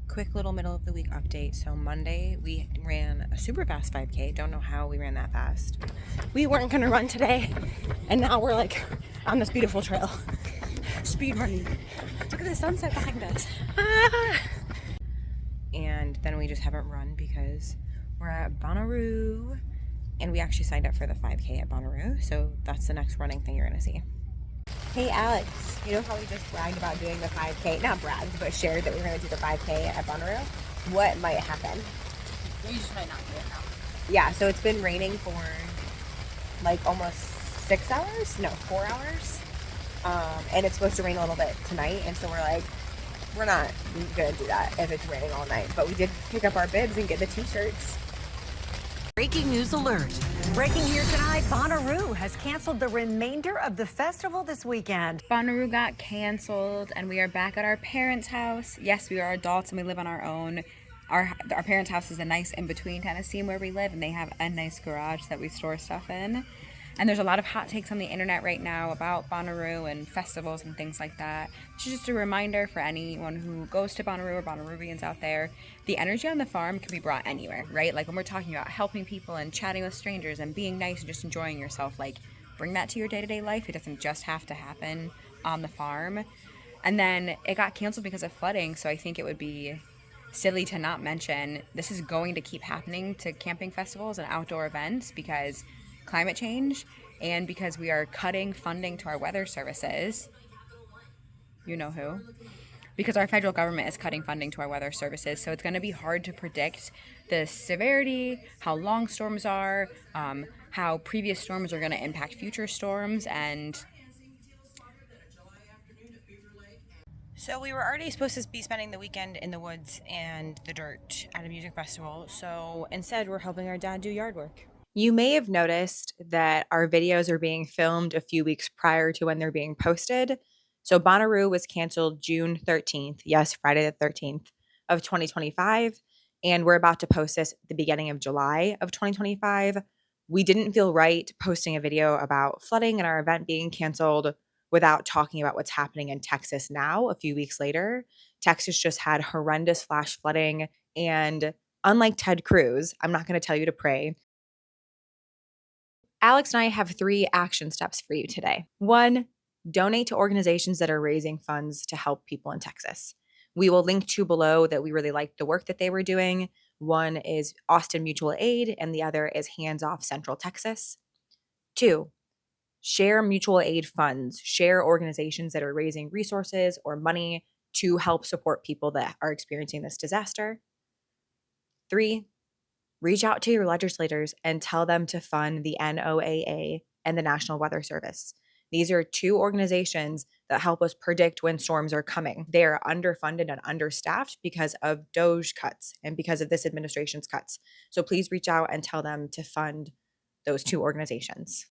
Quick little middle of the week update. So Monday we ran a super fast 5K. Don't know how we ran that fast. We weren't gonna run today, and now we're like on this beautiful trail, speed running. Look at the sunset behind us. Ah! And then we just haven't run because we're at Bonnaroo, and we actually signed up for the 5K at Bonnaroo. So that's the next running thing you're gonna see. Hey Alex, you know how we just bragged about doing the 5K? Not bragged, but shared that we were going to do the 5K at Bonnaroo? What might happen? We just might not do it now. Yeah, so it's been raining for like almost 6 hours? No, 4 hours. And it's supposed to rain a little bit tonight, and so we're like, we're not going to do that if it's raining all night. But we did pick up our bibs and get the t-shirts. Breaking news alert. Breaking here tonight, Bonnaroo has canceled the remainder of the festival this weekend. Bonnaroo got canceled and we are back at our parents' house. Yes, we are adults and we live on our own. Our parents' house is a nice in-between Tennessee where we live, and they have a nice garage that we store stuff in. And there's a lot of hot takes on the internet right now about Bonnaroo and festivals and things like that. It's just a reminder for anyone who goes to Bonnaroo or Bonnarooians out there, the energy on the farm can be brought anywhere, right? Like when we're talking about helping people and chatting with strangers and being nice and just enjoying yourself, like bring that to your day-to-day life. It doesn't just have to happen on the farm. And then it got canceled because of flooding, so I think it would be silly to not mention this is going to keep happening to camping festivals and outdoor events because climate change and because we are cutting funding to our weather services. You know who? Because our federal government is cutting funding to our weather services. So it's going to be hard to predict the severity, how long storms are, how previous storms are going to impact future storms, and So we were already supposed to be spending the weekend in the woods and the dirt at a music festival. So instead, we're helping our dad do yard work. You may have noticed that our videos are being filmed a few weeks prior to when they're being posted. So Bonnaroo was canceled June 13th. Yes, Friday the 13th of 2025. And we're about to post this at the beginning of July of 2025. We didn't feel right posting a video about flooding and our event being canceled without talking about what's happening in Texas now, a few weeks later. Texas just had horrendous flash flooding. And unlike Ted Cruz, I'm not going to tell you to pray. Alex and I have 3 action steps for you today. 1, donate to organizations that are raising funds to help people in Texas. We will link 2 below that we really liked the work that they were doing. One is Austin Mutual Aid, and the other is Hands Off Central Texas. 2, share mutual aid funds, share organizations that are raising resources or money to help support people that are experiencing this disaster. 3, reach out to your legislators and tell them to fund the NOAA and the National Weather Service. These are 2 organizations that help us predict when storms are coming. They are underfunded and understaffed because of DOGE cuts and because of this administration's cuts. So please reach out and tell them to fund those 2 organizations.